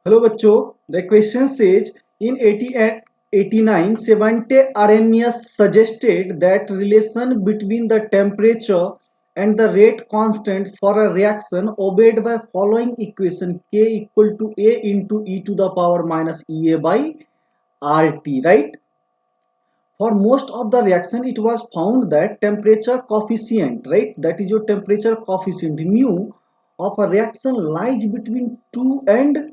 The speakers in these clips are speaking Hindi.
हेलो बच्चों, the question says in 89 Svante Arrhenius suggested that relation between the temperature and the rate constant for a reaction obeyed by following equation K equal to A into e to the power minus EA by RT, right? For most of the reaction it was found that temperature coefficient, right, that is your temperature coefficient mu of a reaction lies between 2 and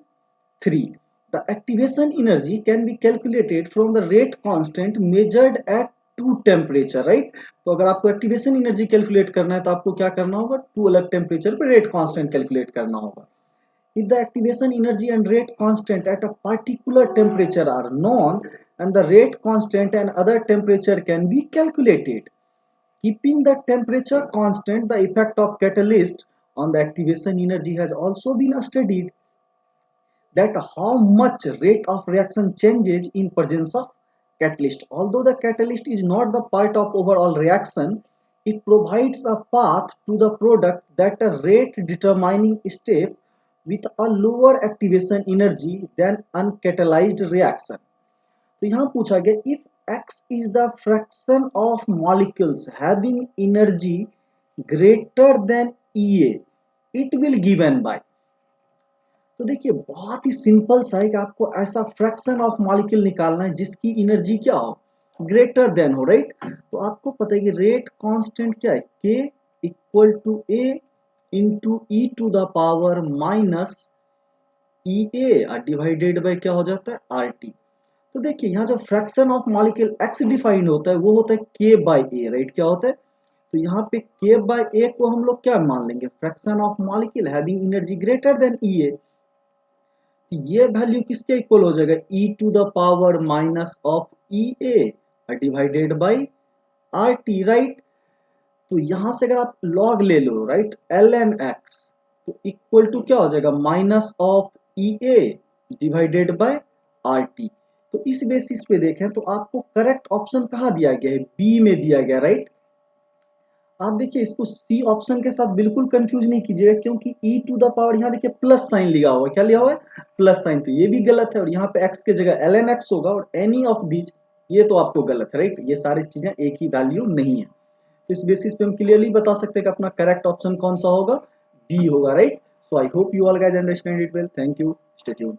3. The activation energy can be calculated from the rate constant measured at two temperature, right. तो अगर आपको एक्टिवेशन एनर्जी कैलकुलेट करना है तो आपको क्या करना होगा, टू अलग टेम्परेचर पर रेट कांस्टेंट कैलकुलेट करना होगा। If the activation energy and rate constant at a particular temperature are known, and the rate constant and other temperature can be calculated. Keeping the temperature constant, the effect of catalyst on the activation energy has also been studied. That how much rate of reaction changes in presence of catalyst. Although the catalyst is not the part of overall reaction, it provides a path to the product that a rate determining step with a lower activation energy than uncatalyzed reaction. तो यहाँ पूछा गया if x is the fraction of molecules having energy greater than EA, it will given by। तो देखिए बहुत ही सिंपल सा है कि आपको ऐसा फ्रैक्शन ऑफ मॉलिक्यूल निकालना है जिसकी एनर्जी क्या हो, ग्रेटर देन हो, राइट। तो आपको पता है कि रेट कांस्टेंट क्या है, K equal to A into e to the power minus E A divided by क्या हो जाता है, आर टी। तो देखिए यहाँ जो fraction of molecule x defined होता है वो होता है के बाई ए, राइट। क्या होता है, तो यहाँ पे के बाई ए को हम लोग क्या मान लेंगे, fraction of molecule having energy greater than E A. ये वैल्यू किसके इक्वल हो जाएगा, e to the power minus of E A divided by R T, right. तो यहां से अगर आप लॉग ले लो, राइट, एल एन एक्स, तो इक्वल टू क्या हो जाएगा, minus of E A divided by R T. तो इस बेसिस पे देखें तो आपको करेक्ट ऑप्शन कहाँ दिया गया है, बी में दिया गया, राइट। आप देखिए इसको सी ऑप्शन के साथ बिल्कुल कंफ्यूज नहीं कीजिएगा, क्योंकि e टू द पावर यहाँ देखिए प्लस साइन लिया हुआ है, क्या लिया हुआ है, प्लस साइन। तो ये भी गलत है, और यहाँ पे x के जगह ln x होगा, और एनी ऑफ दीज, ये तो आपको गलत है, राइट। ये सारी चीजें एक ही वैल्यू नहीं है। तो इस बेसिस पे हम क्लियरली बता सकते हैं कि अपना करेक्ट ऑप्शन कौन सा होगा, बी होगा, right. So I hope you all guys understand it well. Thank you, stay tuned.